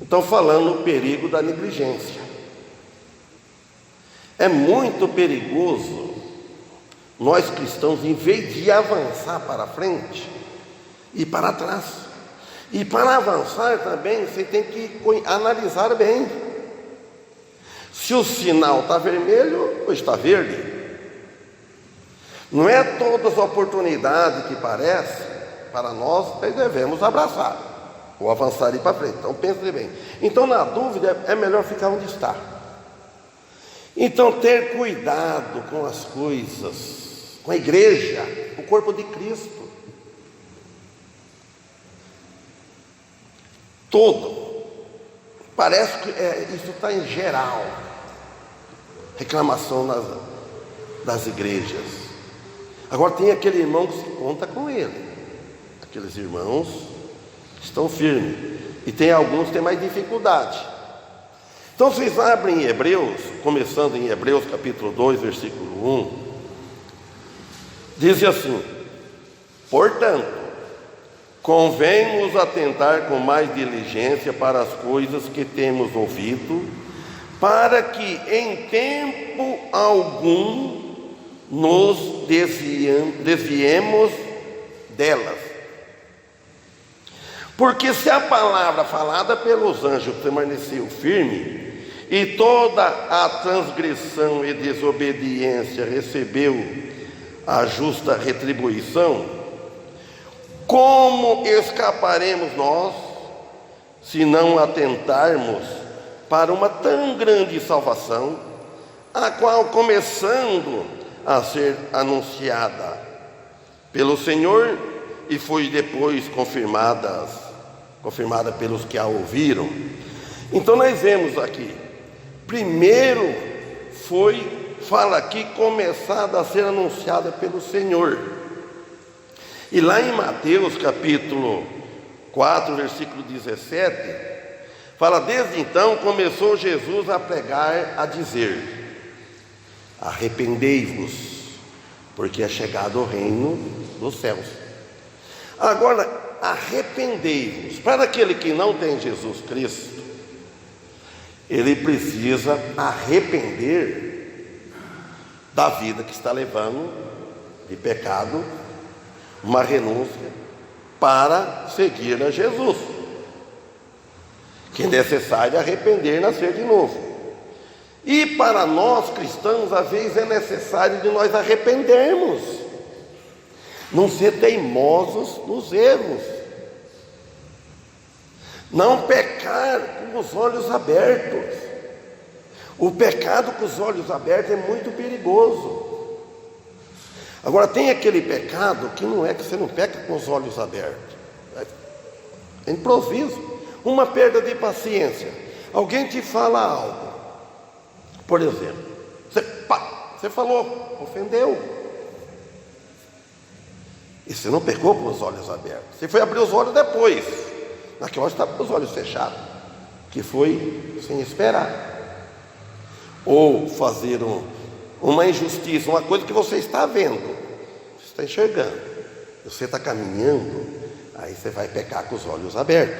Então falando o perigo da negligência. É muito perigoso nós cristãos, em vez de avançar para frente, ir para trás. E para avançar também, você tem que analisar bem. Se o sinal está vermelho ou está verde. Não é todas as oportunidades que parecem, para nós devemos abraçar, ou avançar e ir para frente. Então pense bem. Então, na dúvida, é melhor ficar onde está. Então, ter cuidado com as coisas, com a igreja, o corpo de Cristo. Todo. Parece que isso está em geral. Reclamação das igrejas. Agora tem aquele irmão que se conta com ele. Aqueles irmãos estão firmes. E tem alguns que têm mais dificuldade. Então vocês abrem em Hebreus, começando em Hebreus capítulo 2, versículo 1. Diz assim: portanto, convém-nos atentar com mais diligência para as coisas que temos ouvido, para que em tempo algum nos desviemos delas. Porque se a palavra falada pelos anjos permaneceu firme, e toda a transgressão e desobediência recebeu a justa retribuição, como escaparemos nós, se não atentarmos para uma tão grande salvação, a qual, começando a ser anunciada pelo Senhor, e foi depois confirmada pelos que a ouviram. Então nós vemos aqui, primeiro fala aqui, começada a ser anunciada pelo Senhor. E lá em Mateus capítulo 4, versículo 17, fala: desde então começou Jesus a pregar, a dizer: arrependei-vos, porque é chegado o reino dos céus. Agora, arrependei-vos. Para aquele que não tem Jesus Cristo, ele precisa arrepender da vida que está levando de pecado, uma renúncia para seguir a Jesus. Que é necessário arrepender e nascer de novo. E para nós cristãos, às vezes é necessário de nós arrependermos, não ser teimosos nos erros, não pecar com os olhos abertos. O pecado com os olhos abertos é muito perigoso. Agora, tem aquele pecado que não é que você não peca com os olhos abertos, é improviso, uma perda de paciência. Alguém te fala algo, por exemplo, você falou, ofendeu, e você não pecou com os olhos abertos, você foi abrir os olhos depois, naquela hora estava com os olhos fechados, que foi sem esperar. Ou fazer uma injustiça, uma coisa que você está vendo, você está enxergando, você está caminhando, aí você vai pecar com os olhos abertos.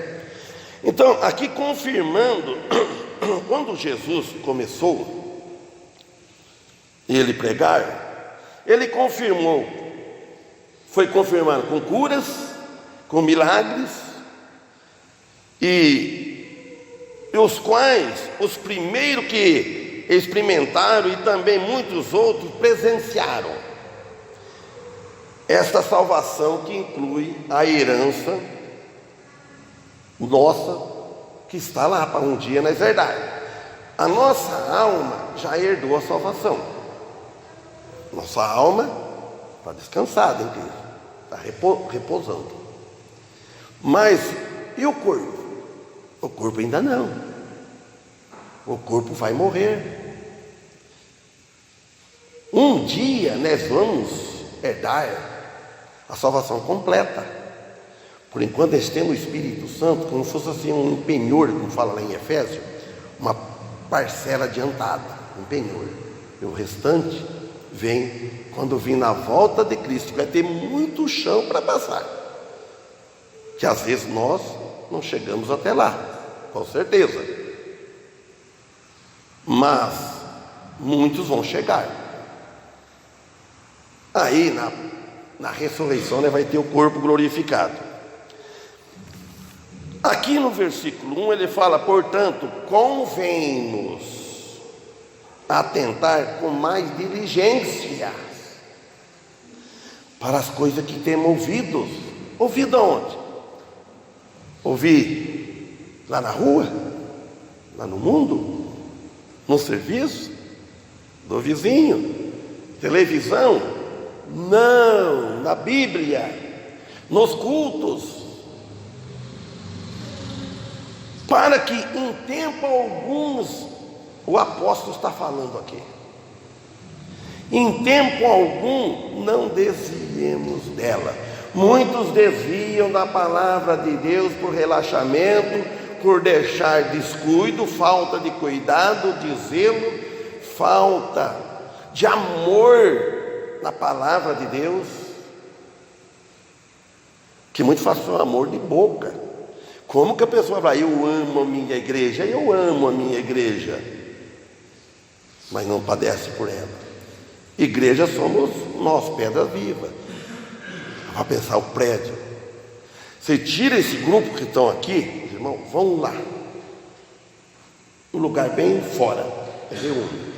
Então, aqui confirmando, quando Jesus começou ele pregar, ele confirmou, foi confirmando com curas, com milagres, e os quais os primeiros que experimentaram e também muitos outros presenciaram esta salvação, que inclui a herança nossa, que está lá para um dia nós herdar. A nossa alma já herdou a salvação. Nossa alma está descansada em Cristo, está repousando. Mas e o corpo? O corpo ainda não. O corpo vai morrer. Um dia nós vamos herdar a salvação completa. Por enquanto nós temos o Espírito Santo como se fosse assim um penhor, como fala lá em Efésios, uma parcela adiantada, um penhor. E o restante vem quando vir na volta de Cristo, vai ter muito chão para passar. que às vezes nós não chegamos até lá, com certeza, mas muitos vão chegar. Aí na ressurreição, vai ter o corpo glorificado. Aqui no versículo 1 ele fala: portanto, convém-nos atentar com mais diligência para as coisas que temos ouvido. Ouvido aonde? Ouvir lá na rua, lá no mundo, no serviço, do vizinho, televisão? Não, na Bíblia, nos cultos, para que em tempo alguns, o apóstolo está falando aqui, em tempo algum não desviemos dela. Muitos desviam da palavra de Deus por relaxamento, por deixar descuido, falta de cuidado, de zelo, falta de amor na palavra de Deus, que muito faz um amor de boca. Como que a pessoa vai: eu amo a minha igreja, eu amo a minha igreja, mas não padece por ela? Igreja somos nós, pedras vivas. Vai pensar o prédio. Você tira esse grupo que estão aqui, irmão, vão lá, um lugar bem fora, reúne.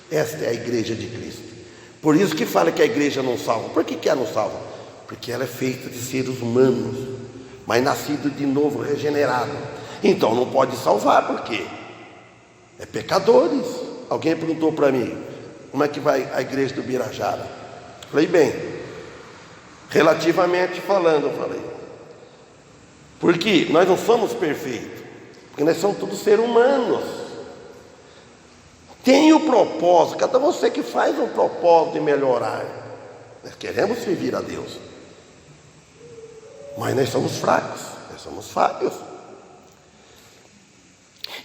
Esta é a igreja de Cristo. Por isso que fala que a igreja não salva. Por que ela não salva? Porque ela é feita de seres humanos, mas nascido de novo, regenerado. Então não pode salvar, por quê? É pecadores. Alguém perguntou para mim: como é que vai a igreja do Birajara? Falei: bem, relativamente falando, eu falei, porque nós não somos perfeitos, porque nós somos todos seres humanos. Tem o propósito, cada você que faz um propósito de melhorar. Nós queremos servir a Deus, mas nós somos fracos, nós somos falhos.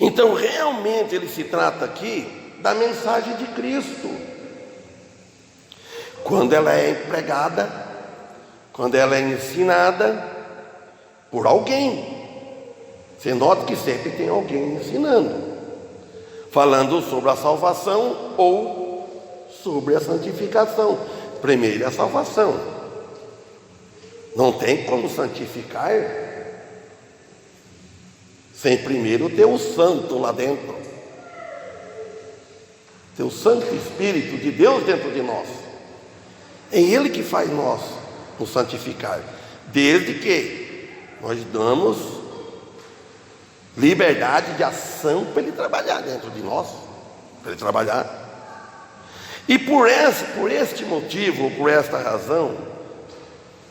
Então realmente ele se trata aqui da mensagem de Cristo, quando ela é empregada, quando ela é ensinada por alguém. Você nota que sempre tem alguém ensinando, falando sobre a salvação ou sobre a santificação. Primeiro a salvação. Não tem como santificar sem primeiro ter o santo lá dentro, ter o Santo Espírito de Deus dentro de nós. É Ele que faz nós nos santificar, desde que nós damos liberdade de ação para Ele trabalhar dentro de nós, para Ele trabalhar. E por este motivo, por esta razão,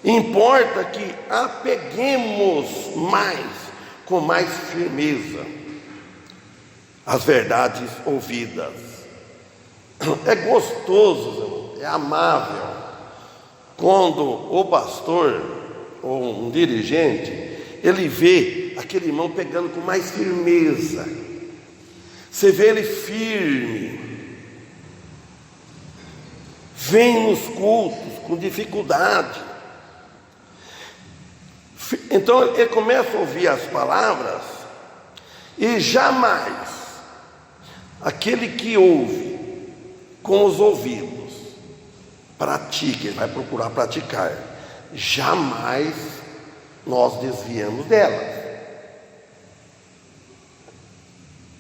importa que apeguemos com mais firmeza as verdades ouvidas. É gostoso, é amável, quando o pastor ou um dirigente, ele vê aquele irmão pegando com mais firmeza. Você vê ele firme, vem nos cultos com dificuldade. Então ele começa a ouvir as palavras, e jamais aquele que ouve com os ouvidos pratica, ele vai procurar praticar, jamais nós desviamos delas.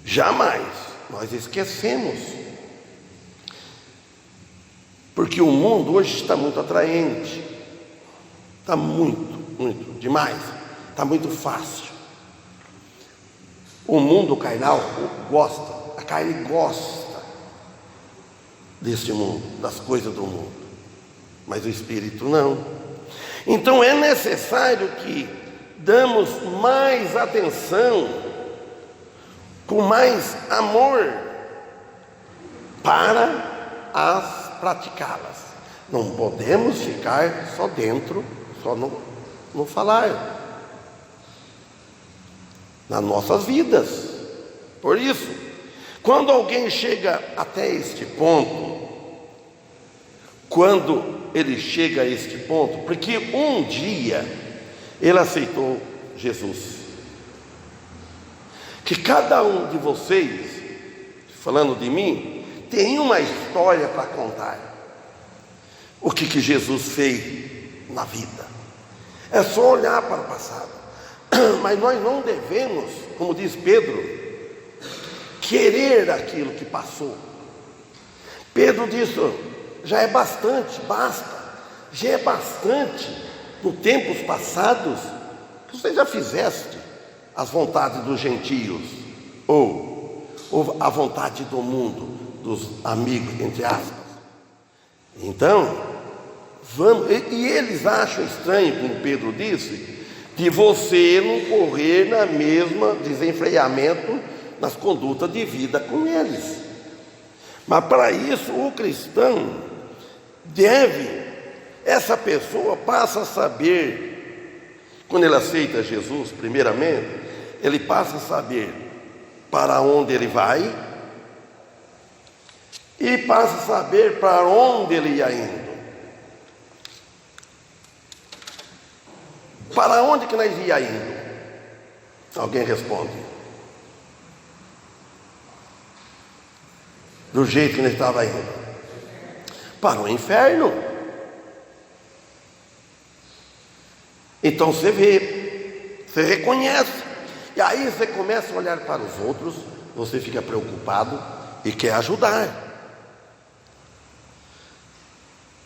Jamais nós esquecemos, porque o mundo hoje está muito atraente, está muito demais, está muito fácil. O mundo carnal gosta, a carne gosta deste mundo, das coisas do mundo, mas o espírito não. Então é necessário que damos mais atenção, com mais amor, para as praticá-las. Não podemos ficar só dentro, só no falar, nas nossas vidas. Por isso, quando alguém chega até este ponto, porque um dia ele aceitou Jesus. Que cada um de vocês, falando de mim, tem uma história para contar. O que Jesus fez na vida. É só olhar para o passado. Mas nós não devemos, como diz Pedro, querer aquilo que passou. Pedro disse: já é bastante, basta. Já é bastante, no tempos passados, que você já fizeste as vontades dos gentios, ou a vontade do mundo, dos amigos, entre aspas. Então, vamos, e eles acham estranho, como Pedro disse, de você não correr na mesma desenfreamento nas condutas de vida com eles. Mas para isso o cristão essa pessoa passa a saber, quando ele aceita Jesus, primeiramente, ele passa a saber para onde ele vai e passa a saber para onde ele ia indo. Para onde que nós ia indo? Alguém responde. Do jeito que nós estava indo. Para o inferno. Então você vê, você reconhece. E aí você começa a olhar para os outros, você fica preocupado e quer ajudar.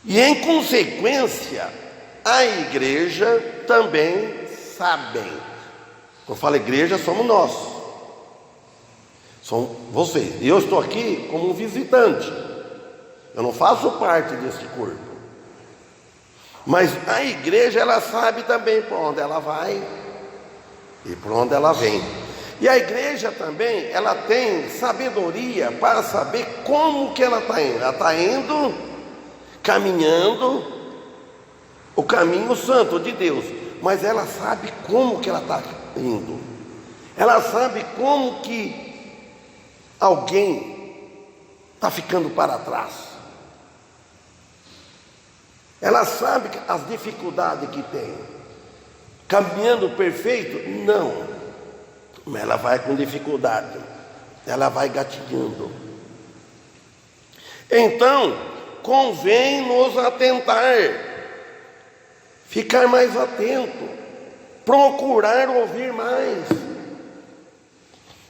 E em consequência, a igreja também sabe. Quando eu falo igreja, somos nós. São vocês. E eu estou aqui como um visitante. Eu não faço parte desse corpo. Mas a igreja, ela sabe também para onde ela vai e para onde ela vem. E a igreja também, ela tem sabedoria para saber como que ela está indo. Ela está indo, caminhando o caminho santo de Deus. Mas ela sabe como que ela está indo. Ela sabe como que alguém está ficando para trás. Ela sabe as dificuldades que tem. Caminhando perfeito? Não. Mas ela vai com dificuldade. Ela vai gatilhando. Então, convém nos atentar. Ficar mais atento. Procurar ouvir mais.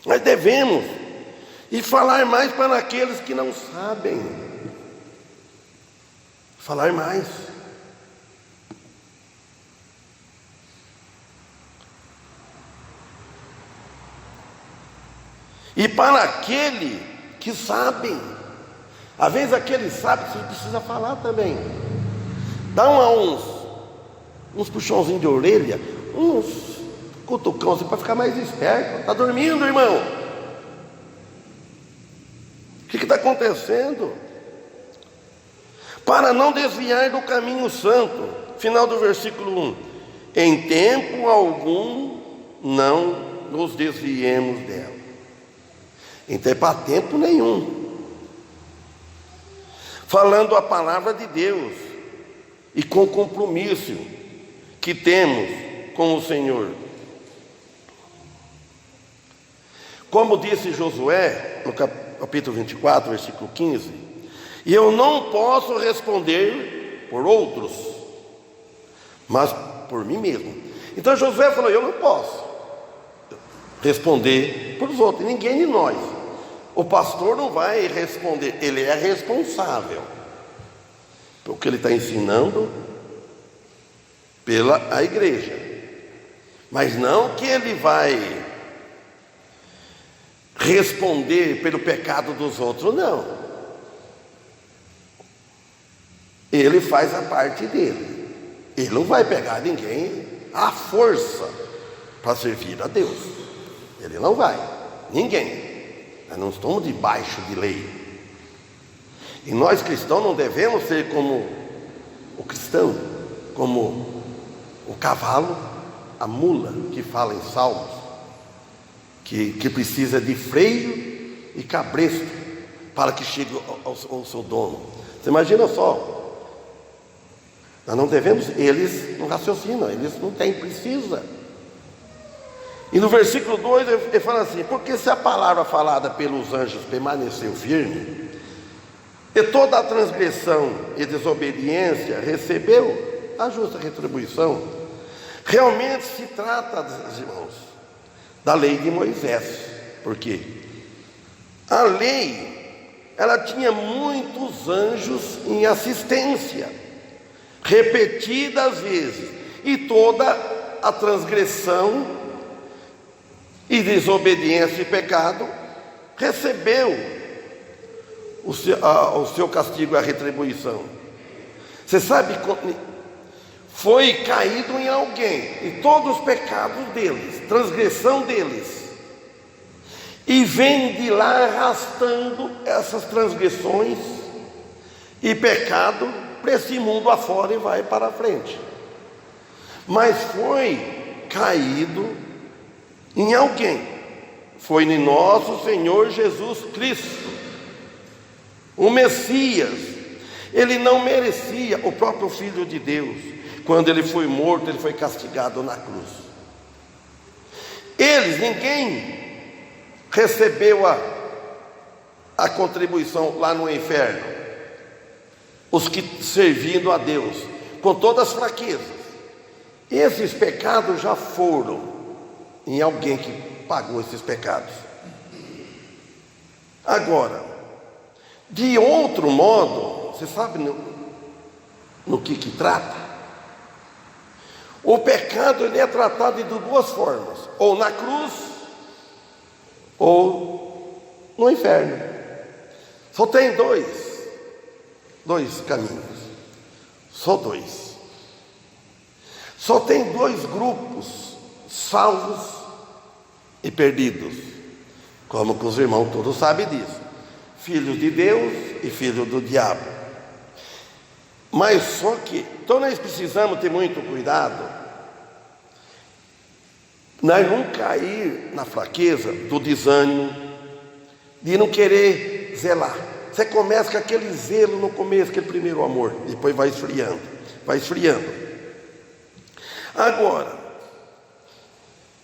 Nós devemos. E falar mais para aqueles que não sabem. Falar mais. E para aquele que sabem, às vezes aquele sabe, você precisa falar também. Dá uns puxãozinhos de orelha, uns cutucão assim para ficar mais esperto. Está dormindo, irmão? O que está acontecendo? Para não desviar do caminho santo. Final do versículo 1. Em tempo algum não nos desviemos dela. Então para tempo nenhum. Falando a palavra de Deus e com o compromisso que temos com o Senhor. Como disse Josué no capítulo 24, versículo 15: e eu não posso responder por outros, mas por mim mesmo. Então Josué falou: eu não posso responder por os outros, ninguém de nós. O pastor não vai responder, ele é responsável pelo que ele está ensinando pela igreja, mas não que ele vai responder pelo pecado dos outros, não. Ele faz a parte dele. Ele não vai pegar ninguém à força para servir a Deus. Ele não vai. Ninguém. Nós não estamos debaixo de lei. E nós cristãos não devemos ser como o cristão, como o cavalo, a mula que fala em Salmos, que precisa de freio e cabresto para que chegue ao seu dono. Você imagina só, Nós não devemos, eles não raciocinam, eles não têm, precisa. E no versículo 2 ele fala assim: porque se a palavra falada pelos anjos permaneceu firme, e toda a transgressão e desobediência recebeu a justa retribuição, realmente se trata, irmãos, da lei de Moisés. Por quê? A lei, ela tinha muitos anjos em assistência, repetidas vezes, e toda a transgressão e desobediência e pecado recebeu o seu castigo e a retribuição. Você sabe, foi caído em alguém, e todos os pecados deles, transgressão deles, e vem de lá arrastando essas transgressões e pecado para esse mundo afora e vai para a frente. Mas foi caído em alguém, foi em nosso Senhor Jesus Cristo, o Messias. Ele não merecia, o próprio Filho de Deus, quando ele foi morto, ele foi castigado na cruz. Ninguém recebeu a contribuição lá no inferno. Os que servindo a Deus, com todas as fraquezas, esses pecados já foram em alguém que pagou esses pecados. Agora, de outro modo, você sabe no que trata? O pecado, ele é tratado de duas formas: ou na cruz, ou no inferno. Só tem dois caminhos. Só dois. Só tem dois grupos, salvos e perdidos. Como que os irmãos todos sabem disso: filhos de Deus e filhos do diabo. Mas só que, então nós precisamos ter muito cuidado, nós não cair na fraqueza do desânimo, de não querer zelar. Você começa com aquele zelo no começo, aquele primeiro amor, depois vai esfriando. Agora,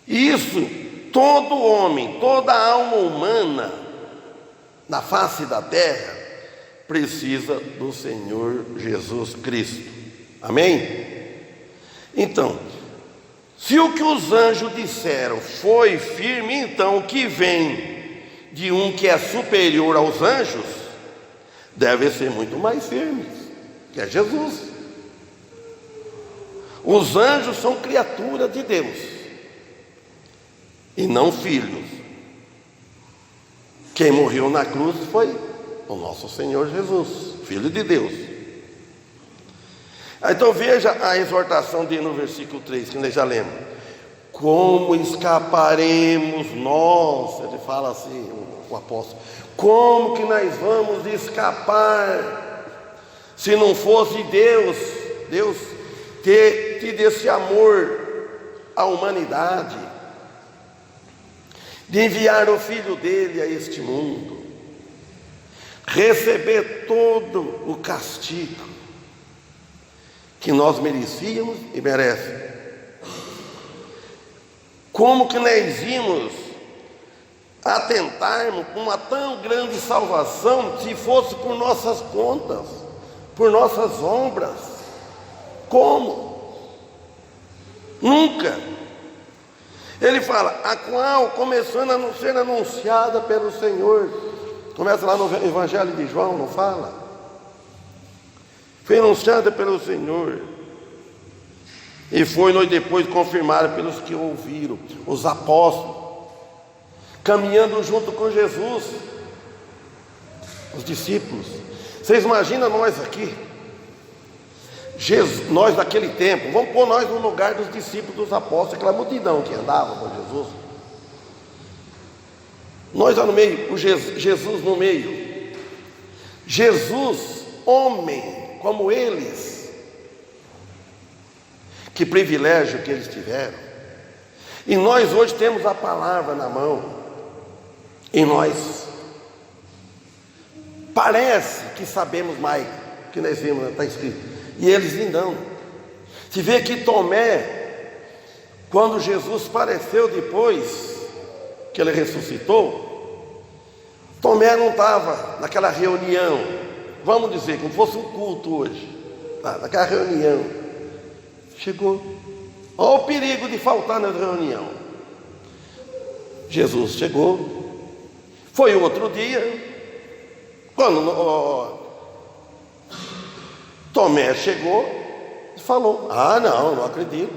isso, todo homem, toda alma humana na face da terra precisa do Senhor Jesus Cristo. Amém? Então, se o que os anjos disseram foi firme, então o que vem de um que é superior aos anjos deve ser muito mais firme, que é Jesus. Os anjos são criaturas de Deus e não filhos. Quem morreu na cruz foi o nosso Senhor Jesus, Filho de Deus. Então veja a exortação dele no versículo 3, que nós já lemos: como escaparemos nós? Ele fala assim, o apóstolo: como que nós vamos escapar, se não fosse Deus ter tido esse amor à humanidade, de enviar o Filho dele a este mundo, receber todo o castigo que nós merecíamos e merecemos. Como que nós íamos atentarmos com uma tão grande salvação se fosse por nossas contas, por nossas obras? Como? Nunca. Ele fala: a qual começando a ser anunciada pelo Senhor. Começa lá no Evangelho de João, não fala? Foi anunciada pelo Senhor, e foi depois confirmada pelos que ouviram, os apóstolos, caminhando junto com Jesus, os discípulos. Vocês imaginam nós aqui, nós daquele tempo, vamos pôr nós no lugar dos discípulos, dos apóstolos, aquela multidão que andava com Jesus. Nós lá no meio, Jesus no meio. Jesus, homem, como eles. Que privilégio que eles tiveram. E nós hoje temos a palavra na mão. E nós parece que sabemos mais, que nós vimos, está escrito. E eles não. Se vê que Tomé, quando Jesus apareceu depois que ele ressuscitou, Tomé não estava naquela reunião, vamos dizer, como fosse um culto hoje, naquela reunião. Chegou, olha o perigo de faltar na reunião. Jesus chegou, foi outro dia, quando Tomé chegou e falou: não acredito.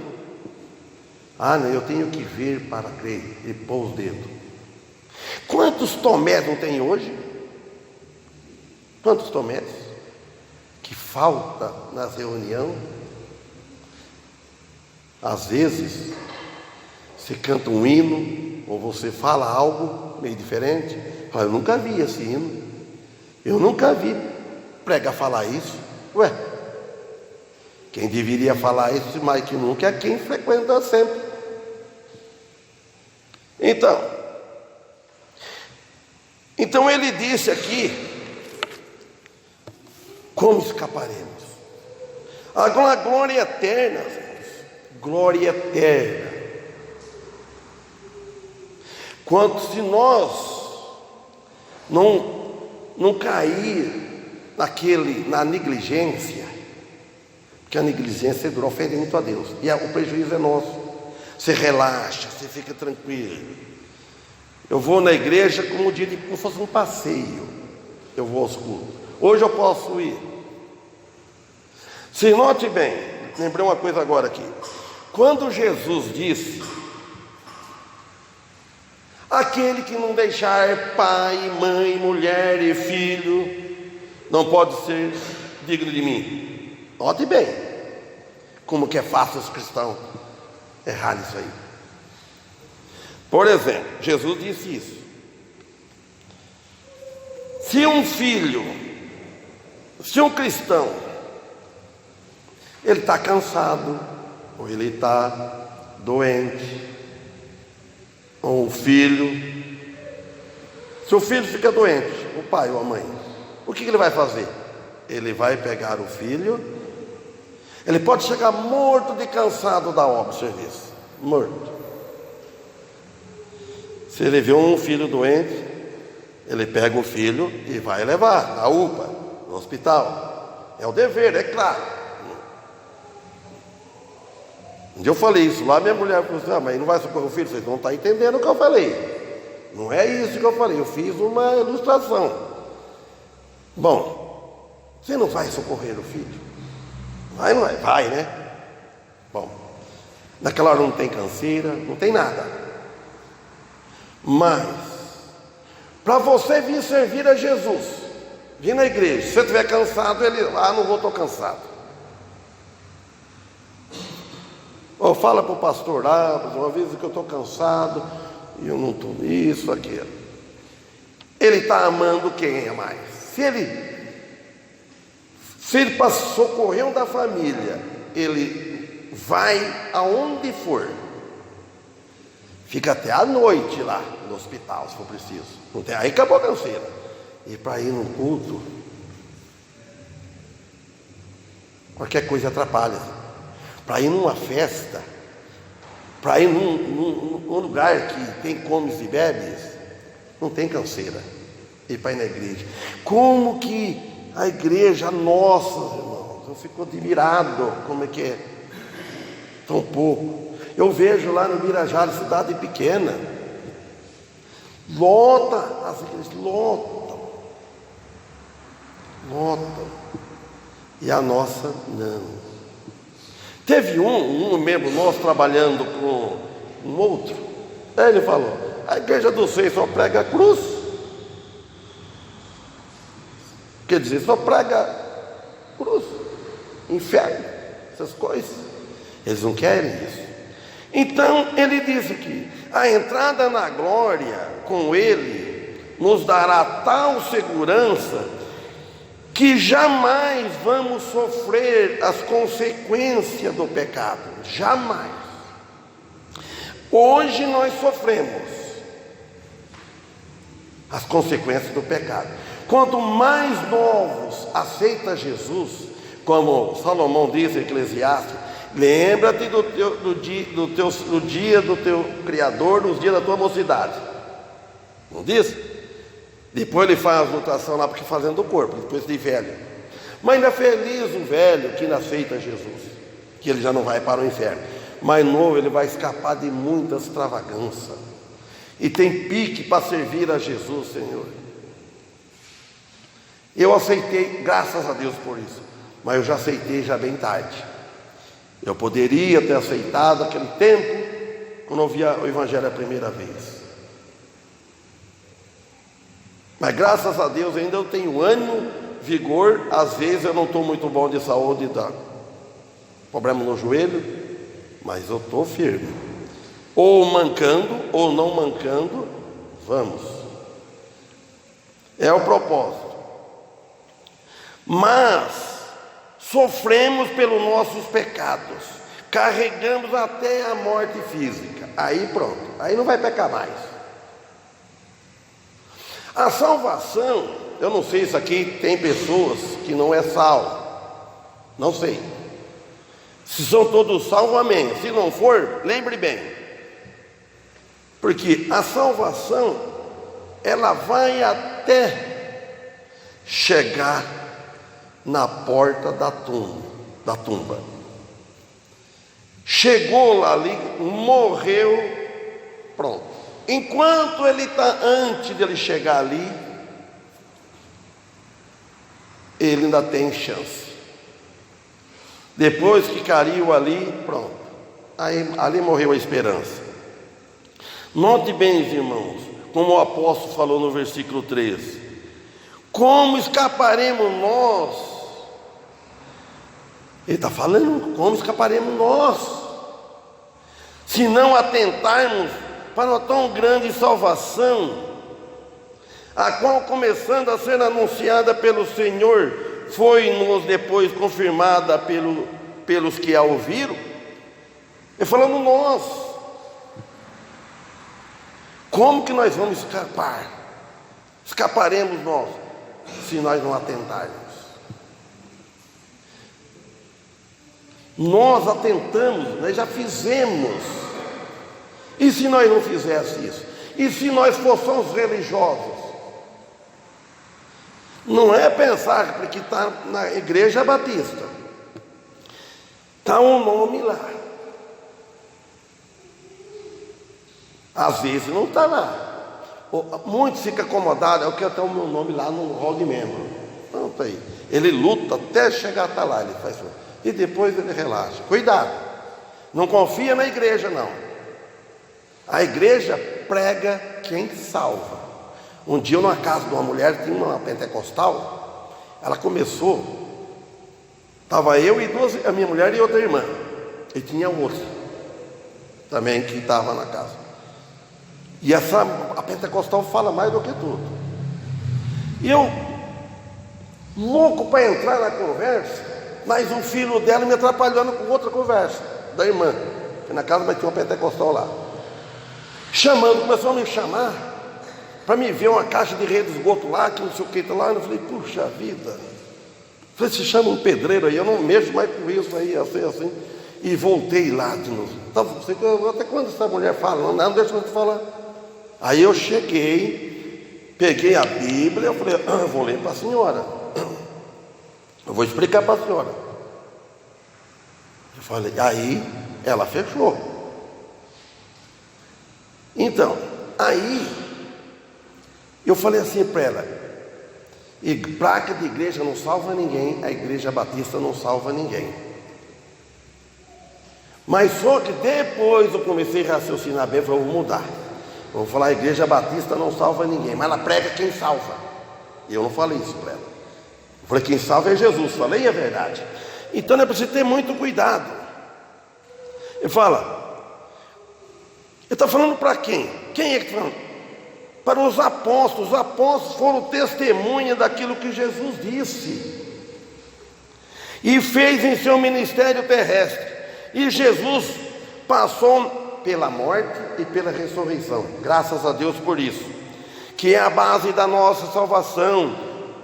Não, eu tenho que ver para crer. E pôs os dedos. Quantos Tomés não tem hoje? Quantos Tomés que falta na reunião? Às vezes você canta um hino, ou você fala algo meio diferente. Eu nunca vi esse hino, eu nunca vi pregar falar isso. Ué, quem deveria falar isso mais que nunca é quem frequenta sempre. Então ele disse aqui: como escaparemos? A glória eterna, glória eterna. Quanto se nós não cair na negligência, porque a negligência ofende muito a Deus, e o prejuízo é nosso. Você relaxa, você fica tranquilo. Eu vou na igreja como se fosse um passeio. Eu vou aos cultos. Hoje eu posso ir. Se note bem, lembrei uma coisa agora aqui. Quando Jesus disse: aquele que não deixar pai, mãe, mulher e filho, não pode ser digno de mim. Note bem, como que é fácil os cristãos errar isso aí. Por exemplo, Jesus disse isso: se um cristão, ele está cansado, ou ele está doente, ou o filho, se o filho fica doente, o pai ou a mãe, o que ele vai fazer? Ele vai pegar o filho. Ele pode chegar morto de cansado da obra, do serviço, morto. Se ele vê um filho doente, ele pega o filho e vai levar na UPA, no hospital. É o dever, é claro. Um dia eu falei isso lá, minha mulher falou assim: mas não vai socorrer o filho? Vocês não estão entendendo o que eu falei. Não é isso que eu falei, eu fiz uma ilustração. Bom, você não vai socorrer o filho? Vai, não vai? Vai, né? Bom, naquela hora não tem canseira, não tem nada. Mas, para você vir servir a Jesus, vir na igreja, se você estiver cansado, ele, não estou cansado. Ou fala para o pastor uma vez que eu estou cansado, e eu não estou isso, aquilo. Ele está amando quem é mais? Se ele socorrer um da família, ele vai aonde for, fica até a noite lá no hospital, se for preciso. Não tem, aí acabou a canseira. E para ir num culto, qualquer coisa atrapalha. Para ir numa festa, para ir num lugar que tem comes e bebes, não tem canseira. E para ir na igreja, como que a igreja, nossa, irmãos, eu fico admirado como é que é tão pouco. Eu vejo lá no Mirajara, cidade pequena, lota as igrejas, lotam, e a nossa não. Teve um membro nosso trabalhando com um outro, aí ele falou: a igreja dos seis só prega a cruz. Quer dizer, só prega cruz, inferno, essas coisas. Eles não querem isso. Então ele disse que a entrada na glória com ele nos dará tal segurança que jamais vamos sofrer as consequências do pecado. Jamais. Hoje nós sofremos as consequências do pecado. Quanto mais novos aceita Jesus, como Salomão diz em Eclesiastes, Lembra-te do dia do teu Criador, dos dias da tua mocidade. Não diz? Depois ele faz a anotação lá, porque fazendo o corpo, depois de velho. Mas ainda é feliz o velho que ainda aceita Jesus, que ele já não vai para o inferno. Mas novo, ele vai escapar de muita extravagância. E tem pique para servir a Jesus, Senhor. Eu aceitei, graças a Deus por isso. Mas eu já aceitei já bem tarde. Eu poderia ter aceitado aquele tempo, quando eu via o Evangelho a primeira vez. Mas graças a Deus ainda eu tenho ânimo, vigor. Às vezes eu não estou muito bom de saúde, dá problema no joelho, mas eu estou firme. Ou mancando, ou não mancando, vamos. É o propósito. Mas sofremos pelos nossos pecados, carregamos até a morte física. Aí pronto, aí não vai pecar mais. A salvação, eu não sei se aqui tem pessoas que não é salvo, não sei. Se são todos salvos, amém. Se não for, lembre bem, porque a salvação, ela vai até chegar na porta da tumba. Chegou lá ali, morreu, pronto. Enquanto ele está, antes de ele chegar ali, ele ainda tem chance. Depois que caiu ali, pronto. Aí, ali morreu a esperança. Note bem, irmãos, como o apóstolo falou no versículo 13: como escaparemos nós? Ele está falando, como escaparemos nós, se não atentarmos para uma tão grande salvação, a qual, começando a ser anunciada pelo Senhor, foi-nos depois confirmada pelos que a ouviram? Ele falando nós. Como que nós vamos escapar? Escaparemos nós, se nós não atentarmos. Nós atentamos, nós já fizemos. E se nós não fizéssemos isso? E se nós fôssemos religiosos? Não é pensar, porque está na Igreja Batista, está um nome lá. Às vezes não está lá. Muitos ficam acomodados, eu quero ter o meu nome lá no hall de membro. Não, está aí. Ele luta até chegar até lá, ele faz isso. E depois ele relaxa. Cuidado, não confia na igreja, não. A igreja prega quem salva. Um dia, numa casa de uma mulher, tinha uma pentecostal. Ela começou, estava eu e a minha mulher e outra irmã, e tinha outra também que estava na casa. E a pentecostal fala mais do que tudo. E eu, louco para entrar na conversa, mas o filho dela me atrapalhando com outra conversa, da irmã, que na casa vai ter uma pentecostal lá. Começou a me chamar, para me ver uma caixa de rede de esgoto lá, que não sei o que está lá. Eu falei, puxa vida. Eu falei, se chama um pedreiro aí, eu não mexo mais com isso aí, assim. E voltei lá de novo. Até quando essa mulher fala? Não deixa eu te falar. Aí eu cheguei, peguei a Bíblia, eu falei, vou ler para a senhora. Eu vou explicar para a senhora. Eu falei, aí ela fechou. Então, aí eu falei assim para ela: e placa de igreja não salva ninguém, a Igreja Batista não salva ninguém. Mas só que depois eu comecei a raciocinar bem, falei, vou mudar. Vou falar, a Igreja Batista não salva ninguém, mas ela prega quem salva. E eu não falei isso para ela. Eu falei, quem salva é Jesus. Falei a verdade. Então é preciso ter muito cuidado. Ele fala, ele está falando para quem? Quem é que está falando? Para os apóstolos. Os apóstolos foram testemunha daquilo que Jesus disse e fez em seu ministério terrestre. E Jesus passou pela morte e pela ressurreição. Graças a Deus por isso, que é a base da nossa salvação,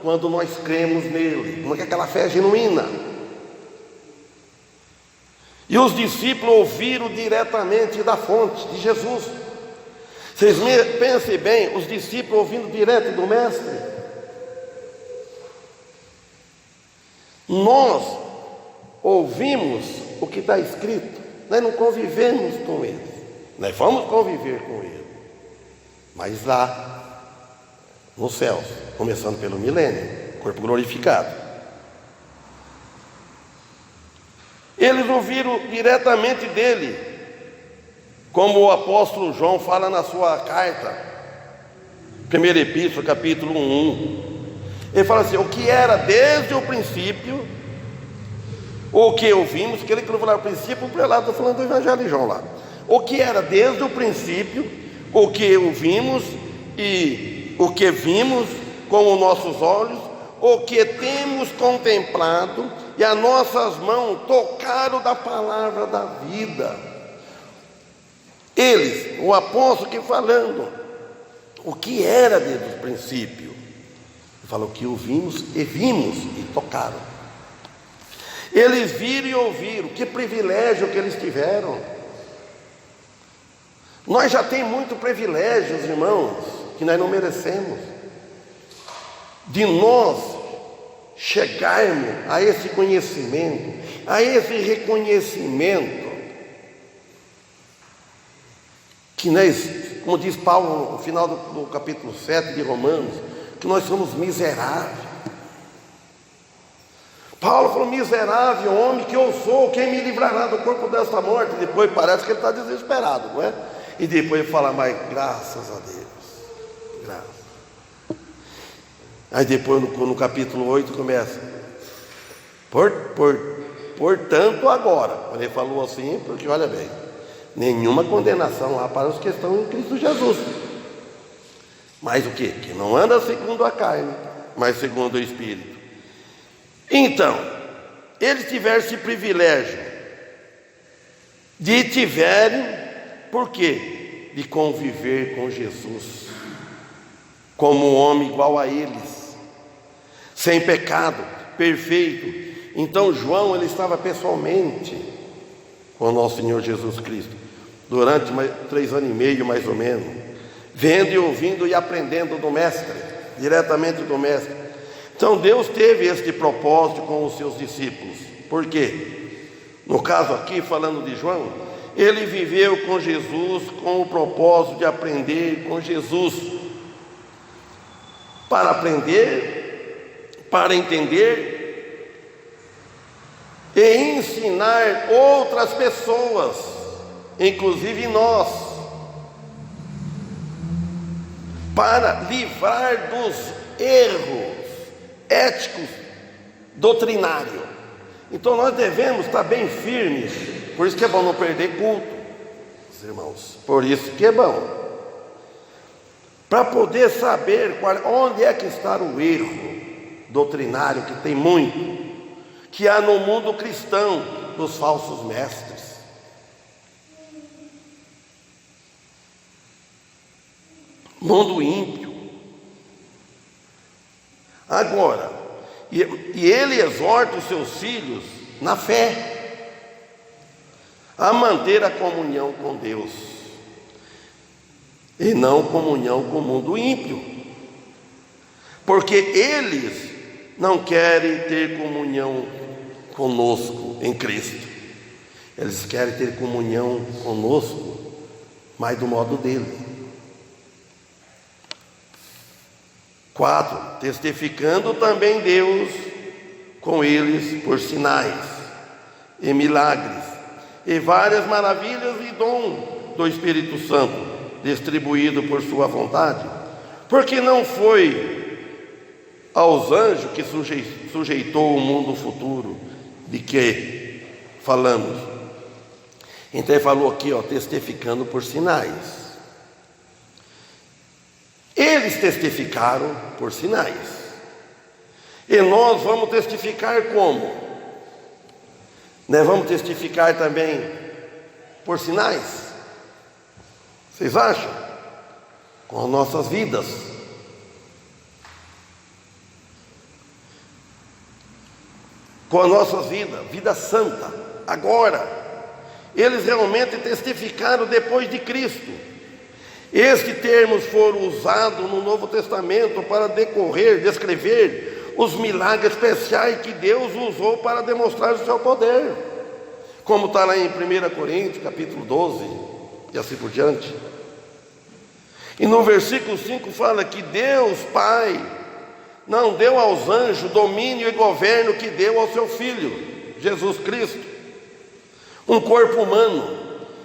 quando nós cremos nele, como é que aquela fé é genuína. E os discípulos ouviram diretamente da fonte de Jesus. Vocês pensem bem, os discípulos ouvindo direto do Mestre. Nós ouvimos o que está escrito, nós não convivemos com ele. Nós vamos conviver com ele, mas lá nos céus, começando pelo milênio, corpo glorificado. Eles ouviram diretamente dele, como o apóstolo João fala na sua carta, 1 Epístola, capítulo 1. Ele fala assim: o que era desde o princípio, o que ouvimos, que ele não falava princípio, o prelado está falando do Evangelho de João lá. O que era desde o princípio, o que ouvimos e o que vimos com os nossos olhos, o que temos contemplado e as nossas mãos tocaram da palavra da vida. Eles, o apóstolo que falando, o que era desde o princípio, falou que ouvimos e vimos e tocaram. Eles viram e ouviram, que privilégio que eles tiveram. Nós já temos muito privilégios, irmãos, que nós não merecemos, de nós chegarmos a esse conhecimento, a esse reconhecimento, que nós, como diz Paulo no final do capítulo 7 de Romanos, que nós somos miseráveis. Paulo falou: miserável homem que eu sou, quem me livrará do corpo desta morte? Depois parece que ele está desesperado, não é? E depois ele fala: mas graças a Deus, graças. Aí depois no capítulo 8 começa: portanto agora, quando ele falou assim, porque olha bem, nenhuma condenação há para os que estão em Cristo Jesus. Mas o quê? Que não anda segundo a carne, mas segundo o Espírito. Então, eles tiveram esse privilégio de por quê? De conviver com Jesus, como um homem igual a eles, sem pecado, perfeito. Então João, ele estava pessoalmente com o nosso Senhor Jesus Cristo, durante 3 anos e meio mais ou menos, vendo e ouvindo e aprendendo do Mestre, diretamente do Mestre. Então Deus teve este propósito com os seus discípulos. Por quê? No caso aqui, falando de João, ele viveu com Jesus com o propósito de aprender com Jesus, para aprender, para entender e ensinar outras pessoas, inclusive nós, para livrar dos erros éticos, doutrinários. Então nós devemos estar bem firmes. Por isso que é bom não perder culto, irmãos. Por isso que é bom, para poder saber onde é que está o erro doutrinário, que tem muito, que há no mundo cristão, dos falsos mestres. Mundo ímpio. Agora, e ele exorta os seus filhos na fé, a manter a comunhão com Deus, e não comunhão com o mundo ímpio, porque eles não querem ter comunhão conosco em Cristo, eles querem ter comunhão conosco, mas do modo dele. 4, testificando também Deus com eles por sinais e milagres e várias maravilhas e dom do Espírito Santo, distribuído por sua vontade, porque não foi aos anjos que sujeitou o mundo futuro, de que falamos. Então ele falou aqui, testificando por sinais. Eles testificaram por sinais, e nós vamos testificar como? Nós vamos testificar também por sinais. Vocês acham? Com as nossas vidas. Com a nossa vida santa, agora. Eles realmente testificaram depois de Cristo. Estes termos foram usados no Novo Testamento para descrever os milagres especiais que Deus usou para demonstrar o seu poder, como está lá em 1 Coríntios, capítulo 12, e assim por diante. E no versículo 5 fala que Deus Pai não deu aos anjos domínio e governo que deu ao seu Filho, Jesus Cristo, um corpo humano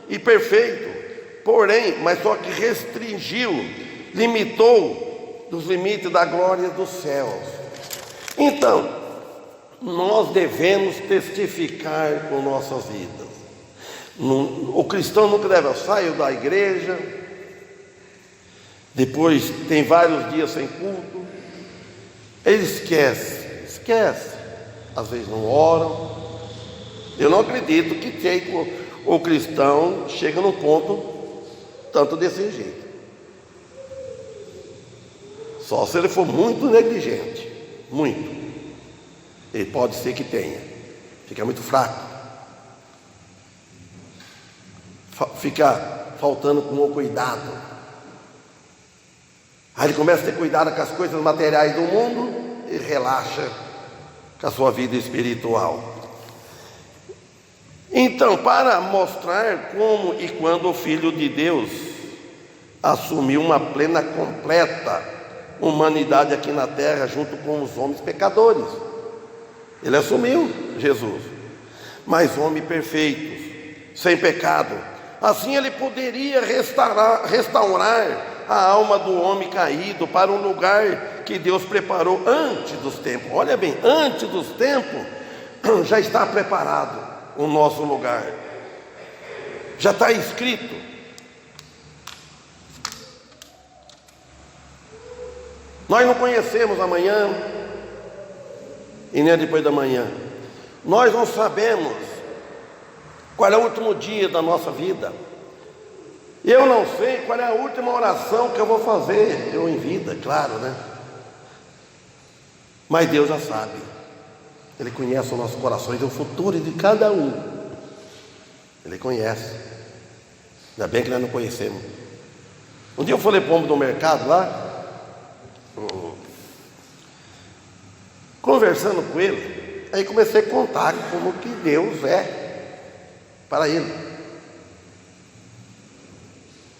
e perfeito, porém, mas só que restringiu, limitou dos limites da glória dos céus. Então, nós devemos testificar com nossas vidas. O cristão nunca deve sair da igreja, depois tem vários dias sem culto, ele esquece, às vezes não oram. Eu não acredito que o cristão chega num ponto tanto desse jeito, só se ele for muito negligente, muito. Ele pode ser que tenha, fica muito fraco, fica faltando com o cuidado. Aí ele começa a ter cuidado com as coisas materiais do mundo e relaxa com a sua vida espiritual. Então, para mostrar como e quando o Filho de Deus assumiu uma plena, completa humanidade aqui na terra, junto com os homens pecadores, ele assumiu Jesus, mas homem perfeito, sem pecado. Assim ele poderia restaurar a alma do homem caído para um lugar que Deus preparou antes dos tempos. Olha bem, antes dos tempos já está preparado o nosso lugar, já está escrito. Nós não conhecemos amanhã e nem depois da manhã. Nós não sabemos qual é o último dia da nossa vida. Eu não sei qual é a última oração que eu vou fazer, eu em vida, claro, né? Mas Deus já sabe. Ele conhece os nossos corações, o futuro de cada um. Ele conhece. Ainda bem que nós não conhecemos. Um dia eu falei pombo no mercado lá, conversando com ele, aí comecei a contar como que Deus é para ele.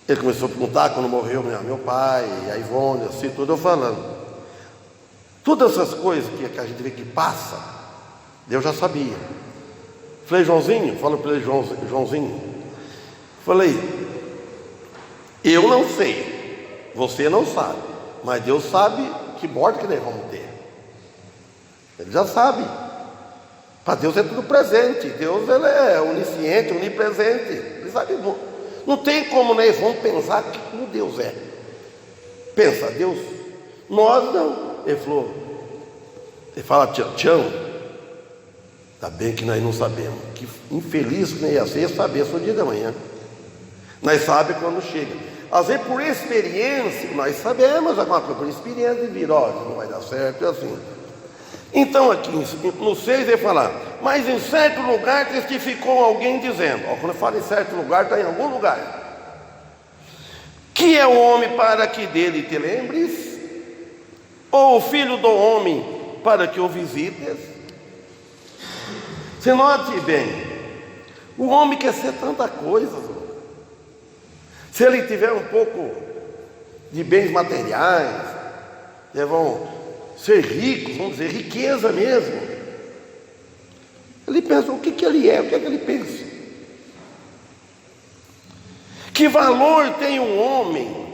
Ele começou a perguntar quando morreu meu pai, a Ivone, assim, tudo eu falando. Todas essas coisas que a gente vê que passa, Deus já sabia. Falei, Joãozinho, falo para ele, Joãozinho, falei, eu não sei, você não sabe, mas Deus sabe que morte que nós vamos ter. Ele já sabe. Para Deus é tudo presente. Deus, ele é onisciente, onipresente. Ele sabe. Não tem como nós vamos pensar que como Deus é. Pensa, Deus, nós não. Ele falou, ele fala, Tião, está bem que nós não sabemos. Que infeliz que nós ia ser saber só o dia da manhã. Nós sabemos quando chega. Às vezes por experiência, nós sabemos alguma coisa, por experiência de vir, ó, não vai dar certo, assim. Então aqui no 6 ele fala, mas em certo lugar testificou alguém dizendo, ó, quando eu falo em certo lugar, está em algum lugar. Que é o homem para que dele te lembres? Ou o filho do homem para que o visites? Se note bem, o homem quer ser tanta coisa. Se ele tiver um pouco de bens materiais, vão ser ricos, vamos dizer, riqueza mesmo. Ele pensa, o que ele é, o que ele pensa? Que valor tem um homem,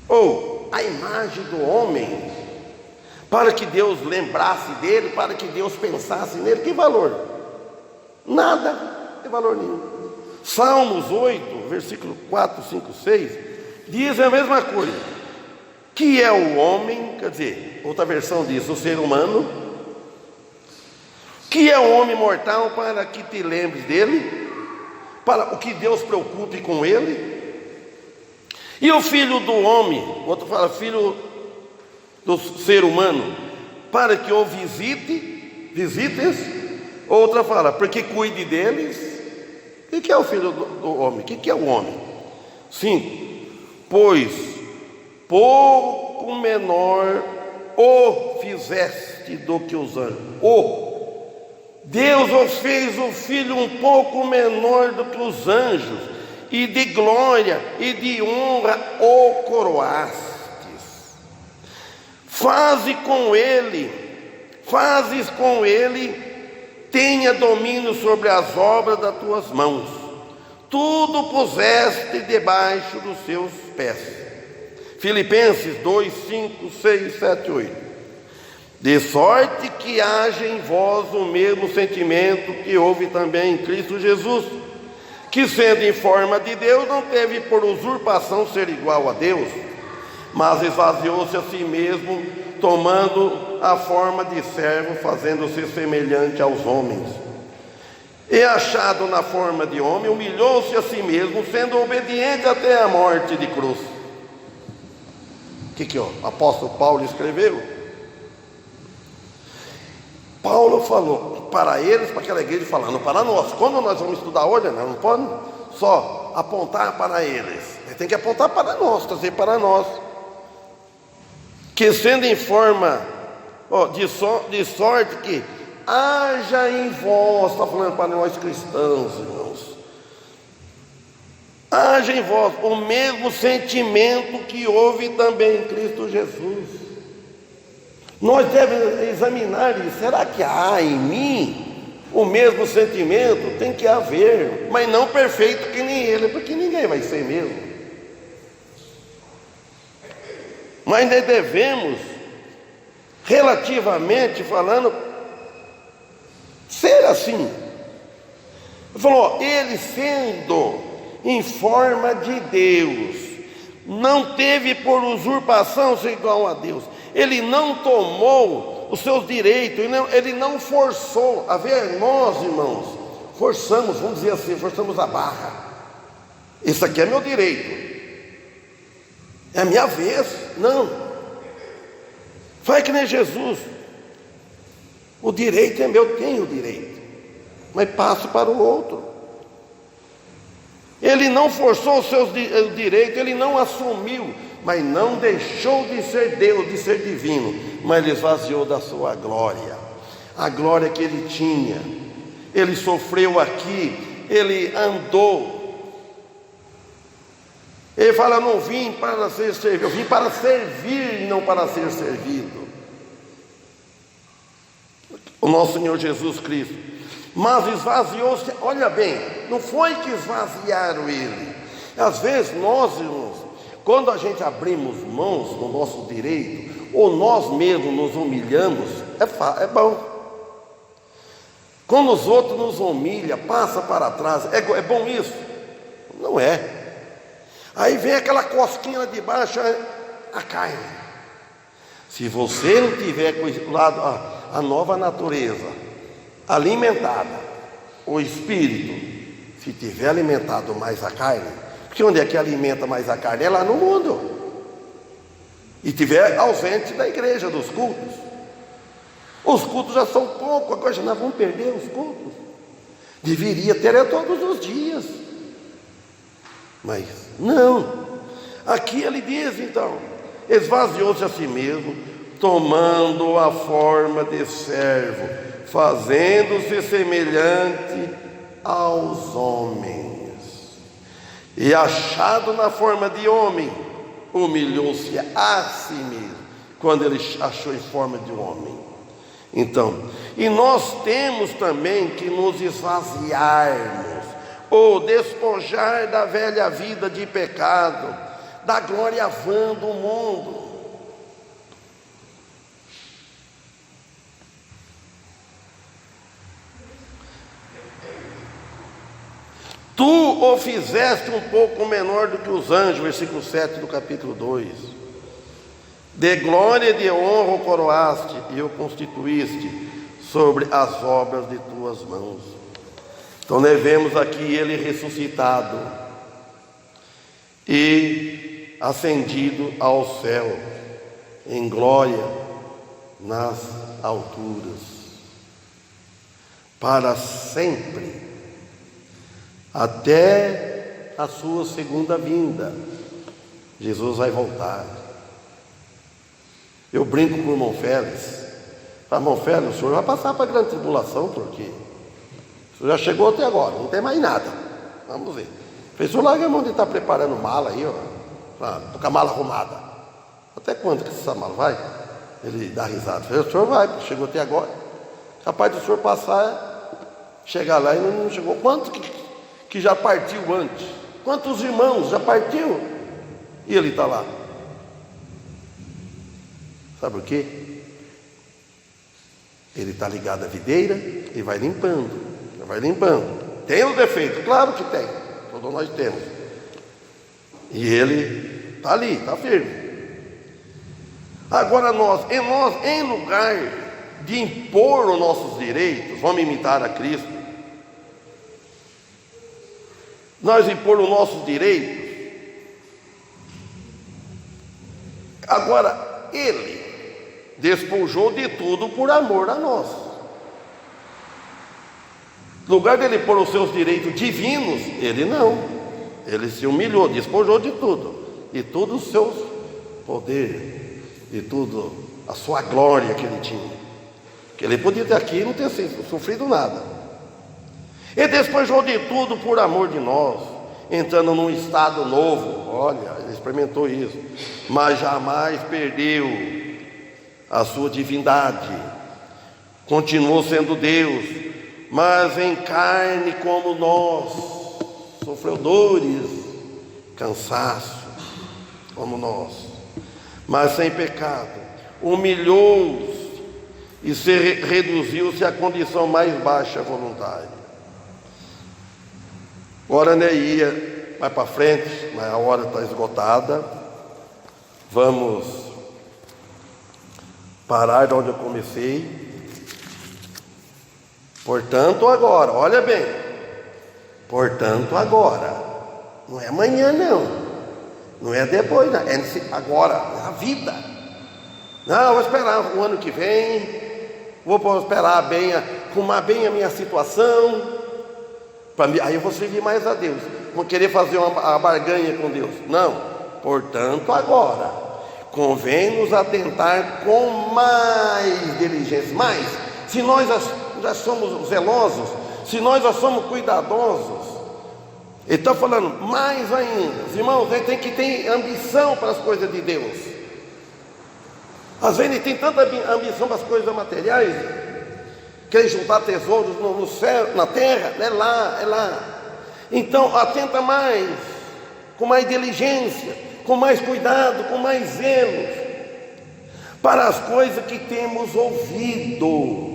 ou a imagem do homem, para que Deus lembrasse dele, para que Deus pensasse nele? Que valor? Nada, não tem valor nenhum. Salmos 8, versículo 4, 5, 6, diz a mesma coisa. Que é o homem, quer dizer, outra versão diz, o ser humano, que é o homem mortal para que te lembre dele, para o que Deus preocupe com ele, e o filho do homem, outro fala filho do ser humano, para que o visites, Outra fala, porque cuide deles. O que é o filho do homem? O que é o homem? 5. Pois pouco menor o fizeste do que os anjos. Deus os fez o filho um pouco menor do que os anjos, e de glória e de honra o coroastes. Fazes com ele, tenha domínio sobre as obras das tuas mãos. Tudo puseste debaixo dos seus pés. Filipenses 2, 5, 6, 7, 8. De sorte que haja em vós o mesmo sentimento que houve também em Cristo Jesus, que sendo em forma de Deus, não teve por usurpação ser igual a Deus, mas esvaziou-se a si mesmo, tomando a forma de servo, fazendo-se semelhante aos homens. E achado na forma de homem, humilhou-se a si mesmo, sendo obediente até a morte de cruz. O que o apóstolo Paulo escreveu? Paulo falou para eles, para aquela igreja, falando para nós. Quando nós vamos estudar hoje, não pode só apontar para eles, tem que apontar para nós, trazer para nós. Que sendo em forma de sorte que haja em vós, está falando para nós cristãos, irmãos, haja em vós o mesmo sentimento que houve também em Cristo Jesus. Nós devemos examinar isso. Será que há em mim o mesmo sentimento? Tem que haver, mas não perfeito que nem ele, porque ninguém vai ser mesmo. Mas nós devemos, relativamente falando, ser assim. Ele falou, ele sendo em forma de Deus, não teve por usurpação ser igual a Deus. Ele não tomou os seus direitos, ele não forçou. A ver, nós, irmãos, forçamos, vamos dizer assim, forçamos a barra. Isso aqui é meu direito, é a minha vez. Não, faz que nem Jesus. O direito é meu, tenho o direito, mas passo para o outro. Ele não forçou os seus direitos, ele não assumiu, mas não deixou de ser Deus, de ser divino, mas ele esvaziou da sua glória, a glória que ele tinha. Ele sofreu aqui, ele andou. Ele fala, eu não vim para ser servido, eu vim para servir e não para ser servido. O nosso Senhor Jesus Cristo. Mas esvaziou-se, olha bem, não foi que esvaziaram ele. Às vezes nós, irmãos, quando a gente abrimos mãos no nosso direito, ou nós mesmos nos humilhamos, é bom. Quando os outros nos humilham, passa para trás, é bom isso? Não é. Aí vem aquela cosquinha lá de baixo, a carne. Se você não tiver com o lado, a nova natureza alimentada, o espírito, se tiver alimentado mais a carne, porque onde é que alimenta mais a carne? É lá no mundo. E tiver ausente da igreja, dos cultos. Os cultos já são pouco, agora já nós vamos perder os cultos. Deveria ter todos os dias. Mas não. Aqui ele diz então, esvaziou-se a si mesmo, tomando a forma de servo, fazendo-se semelhante aos homens. E achado na forma de homem, humilhou-se a si mesmo, quando ele achou em forma de homem. Então, e nós temos também que nos esvaziarmos, ou despojar da velha vida de pecado, da glória vã do mundo. Tu o fizeste um pouco menor do que os anjos, versículo 7 do capítulo 2. De glória e de honra o coroaste e o constituíste sobre as obras de tuas mãos. Então nós vemos aqui ele ressuscitado e ascendido ao céu, em glória nas alturas. para sempre, até a sua segunda vinda. Jesus vai voltar. Eu brinco com o irmão Félix. Irmão Félix, o senhor vai passar para a grande tribulação, porque o senhor já chegou até agora, não tem mais nada. Vamos ver. Fez o larga a mão de estar preparando mala aí, com a mala arrumada. Até quando que essa mala vai? Ele dá risada. O senhor vai, chegou até agora. Capaz do senhor passar, chegar lá e não chegou. Quanto que já partiu antes? Quantos irmãos já partiu? E ele está lá. Sabe o quê? Ele está ligado à videira e vai limpando. Vai limpando. Tem um defeito? Claro que tem. Todos nós temos. E ele está ali, está firme. Agora nós, em lugar de impor os nossos direitos, vamos imitar a Cristo. Nós impor os nossos direitos. Agora, ele despojou de tudo por amor a nós. No lugar dele pôr os seus direitos divinos, ele não. Ele se humilhou, despojou de tudo. E todos os seus poderes, e tudo, a sua glória que ele tinha. Que ele podia ter aqui e não ter sofrido nada. Ele despojou de tudo por amor de nós, entrando num estado novo. Olha, ele experimentou isso. Mas jamais perdeu a sua divindade. Continuou sendo Deus, mas em carne como nós, sofreu dores, cansaço, como nós, mas sem pecado, humilhou-se e reduziu-se à condição mais baixa voluntária. Agora Neia vai para frente, mas a hora está esgotada. Vamos parar de onde eu comecei. Portanto, agora, olha bem. Portanto, agora. Não é amanhã, não. Não é depois, não. É agora, é a vida. Não, vou esperar o ano que vem. Vou esperar bem, arrumar bem a minha situação. Aí eu vou servir mais a Deus. Vou querer fazer uma barganha com Deus. Não. Portanto, agora, convém-nos atentar com mais diligência. Mais, se nós já somos zelosos, se nós já somos cuidadosos, ele está falando mais ainda. Os irmãos, ele tem que ter ambição para as coisas de Deus. Às vezes ele tem tanta ambição para as coisas materiais, quer juntar tesouros no céu, na terra, é lá. Então atenta mais, com mais diligência, com mais cuidado, com mais zelo, para as coisas que temos ouvido,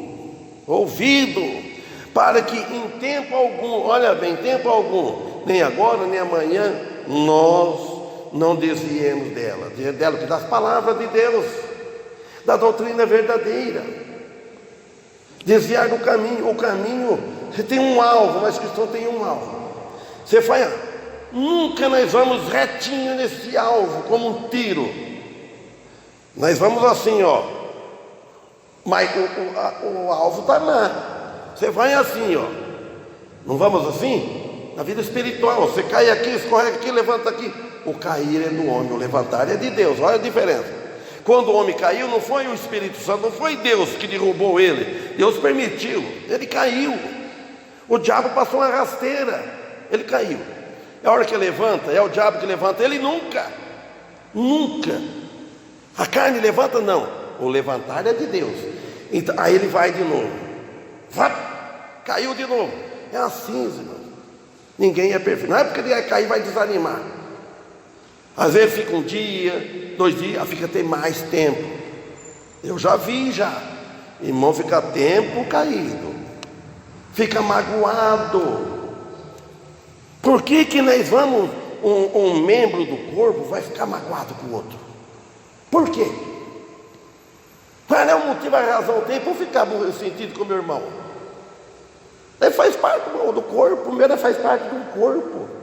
para que em tempo algum, olha bem, tempo algum, nem agora nem amanhã, nós não desviemos dela, das palavras de Deus, da doutrina verdadeira. Desviar do caminho. O caminho, você tem um alvo, mas cristão tem um alvo. Você faz, nunca nós vamos retinho nesse alvo, como um tiro. Nós vamos assim, mas o alvo está lá. Você vai assim, não vamos assim? Na vida espiritual, você cai aqui, escorrega aqui, levanta aqui. O cair é do homem, o levantar é de Deus. Olha a diferença. Quando o homem caiu, não foi o Espírito Santo, não foi Deus que derrubou ele. Deus permitiu, ele caiu. O diabo passou uma rasteira, ele caiu. É a hora que levanta, é o diabo que levanta. Ele nunca. A carne levanta, não. O levantar é de Deus. Então, aí ele vai de novo. Caiu de novo. É assim, irmão. Ninguém é perfeito. Não é porque ele vai cair, vai desanimar. Às vezes fica um dia, 2 dias, fica até mais tempo. Eu já vi, irmão fica tempo caído, fica magoado. Por que nós vamos, um membro do corpo vai ficar magoado com o outro? Por quê? Qual é o motivo, a razão tem para eu ficar sentido com o meu irmão? Ele faz parte do corpo, primeiro faz parte do corpo.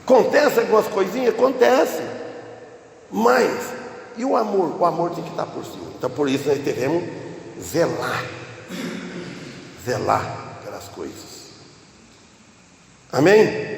Acontece algumas coisinhas? Acontece. Mas, e o amor? O amor tem que estar por cima. Então por isso nós devemos zelar. zelar pelas coisas. Amém?